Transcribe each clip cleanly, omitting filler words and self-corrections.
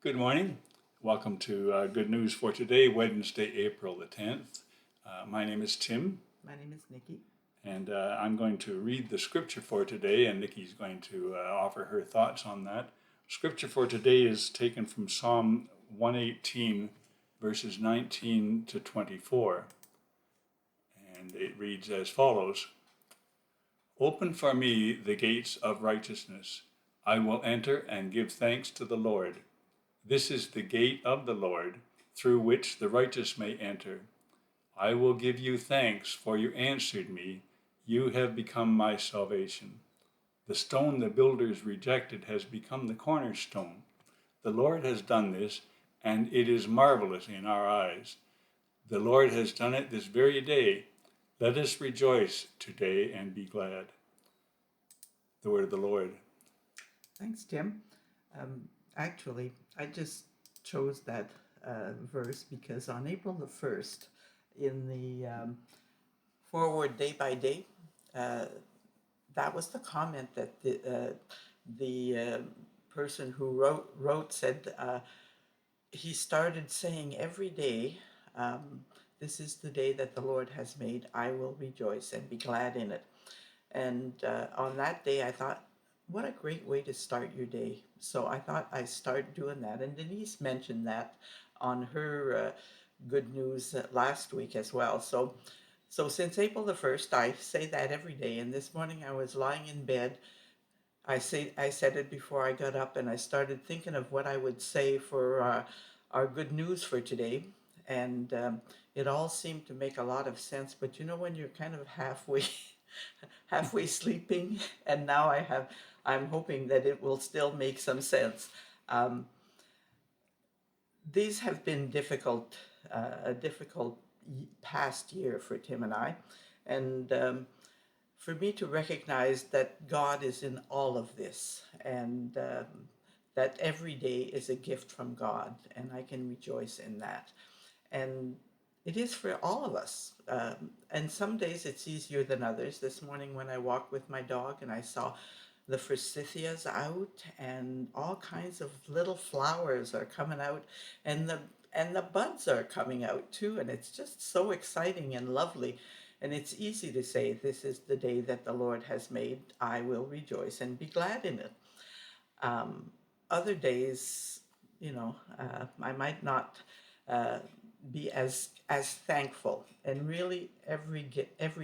Good morning. Welcome to Good News for today, Wednesday, April the 10th. My name is Tim, My name is Nikki. and I'm going to read the scripture for today, and Nikki's going to offer her thoughts on that. Scripture for today is taken from Psalm 118, verses 19 to 24, and it reads as follows. Open for me the gates of righteousness. I will enter and give thanks to the Lord. This is the gate of the Lord, through which the righteous may enter. I will give you thanks, for you answered me. You have become my salvation. The stone the builders rejected has become the cornerstone. The Lord has done this, and it is marvelous in our eyes. The Lord has done it this very day. Let us rejoice today and be glad. The word of the Lord. Thanks, Tim. Actually, I just chose that verse because on April the 1st, in the forward day by day, uh, that was the comment that the person who wrote said he started saying every day, "This is the day that the Lord has made. I will rejoice and be glad in it." And on that day, I thought, what a great way to start your day. So I thought I'd start doing that. And Denise mentioned that on her good news last week as well. So since April the 1st, I say that every day. And this morning I was lying in bed. I said it before I got up, and I started thinking of what I would say for our good news for today. And it all seemed to make a lot of sense. But you know, when you're kind of halfway sleeping, and now I'm hoping that it will still make some sense. Um, these have been a difficult past year for Tim and I, and for me to recognize that God is in all of this, and that every day is a gift from God, and I can rejoice in that. And it is for all of us. And some days it's easier than others. This morning, when I walked with my dog and I saw the forsythias out, and all kinds of little flowers are coming out, and the buds are coming out too, and it's just so exciting and lovely. And it's easy to say, "This is the day that the Lord has made. I will rejoice and be glad in it." Um, Other days, I might not uh, be as thankful. And really, every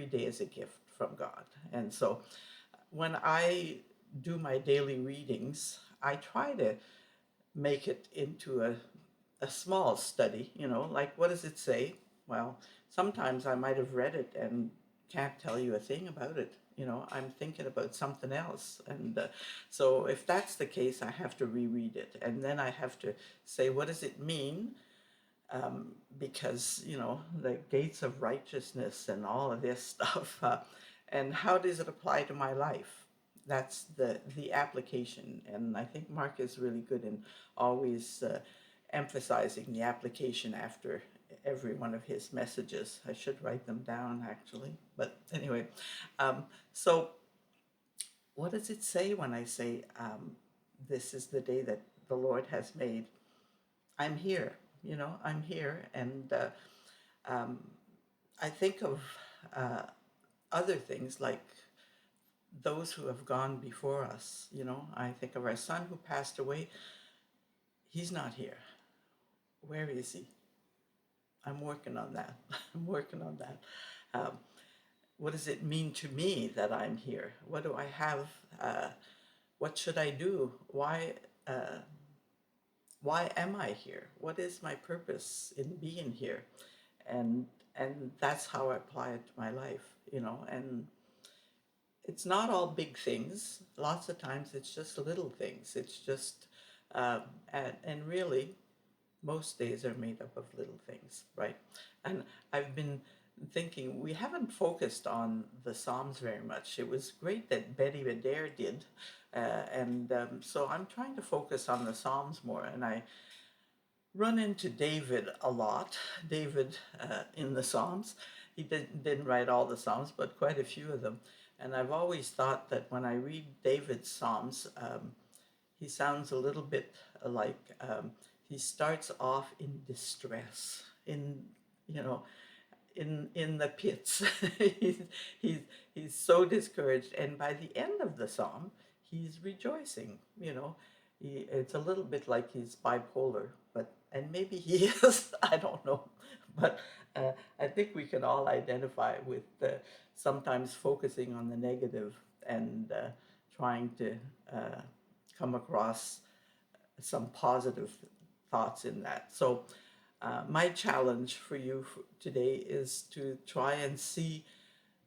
day is a gift from God. And so, when I do my daily readings, I try to make it into a small study. Like, what does it say? Well, sometimes I might have read it and can't tell you a thing about it. I'm thinking about something else. And so, if that's the case, I have to reread it. And then I have to say, what does it mean? Because, the gates of righteousness and all of this stuff. And how does it apply to my life? That's the application. And I think Mark is really good in always emphasizing the application after every one of his messages. I should write them down, actually. But anyway, so what does it say when I say, this is the day that the Lord has made? I'm here, I'm here. And um, I think of uh, other things like those who have gone before us. I think of our son who passed away. He's not here. Where is he? I'm working on that. I'm working on that. Um, what does it mean to me that I'm here? What do I have? What should I do? Uh, why am I here? What is my purpose in being here? And and that's how I apply it to my life. And it's not all big things. Lots of times it's just little things. It's just and really most days are made up of little things, right? And I've been thinking we haven't focused on the Psalms very much. It was great that Betty Adair did, and so I'm trying to focus on the Psalms more. And I run into David a lot. David in the Psalms. He didn't write all the Psalms, but quite a few of them. And I've always thought that when I read David's Psalms, he sounds a little bit like he starts off in distress, in you know, in the pits. he's, he's he's so discouraged, and by the end of the psalm, he's rejoicing. It's a little bit like he's bipolar, but and maybe he is. I don't know, but I think we can all identify with sometimes focusing on the negative and trying to uh, come across some positive thoughts in that. So, my challenge for you today is to try and see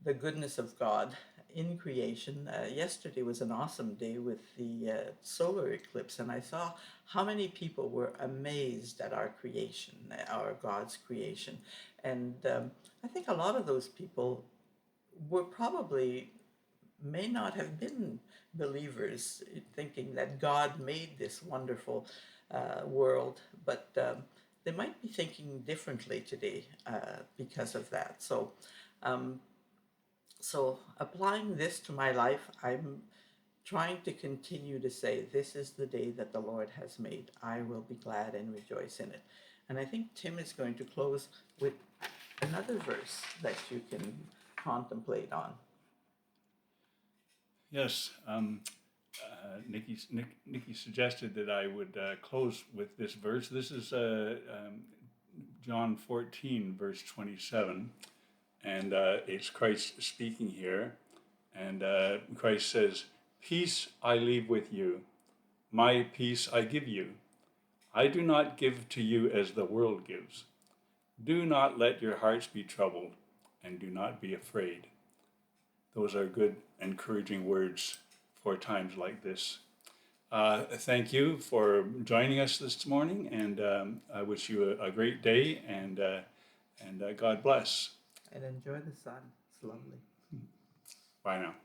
the goodness of God in creation. Yesterday was an awesome day with the solar eclipse, and I saw how many people were amazed at our creation, our God's creation. And I think a lot of those people were probably may not have been believers, thinking that God made this wonderful world, but they might be thinking differently today because of that. Um, so applying this to my life, I'm trying to continue to say, this is the day that the Lord has made. I will be glad and rejoice in it. And I think Tim is going to close with another verse that you can contemplate on. Yes, Nikki suggested that I would close with this verse. This is John 14, verse 27, and it's Christ speaking here. And Christ says, "Peace I leave with you, my peace I give you. I do not give to you as the world gives. Do not let your hearts be troubled, and do not be afraid." Those are good, encouraging words for times like this. Thank you for joining us this morning, and I wish you a great day, and God bless. And enjoy the sun. It's lovely. Bye now.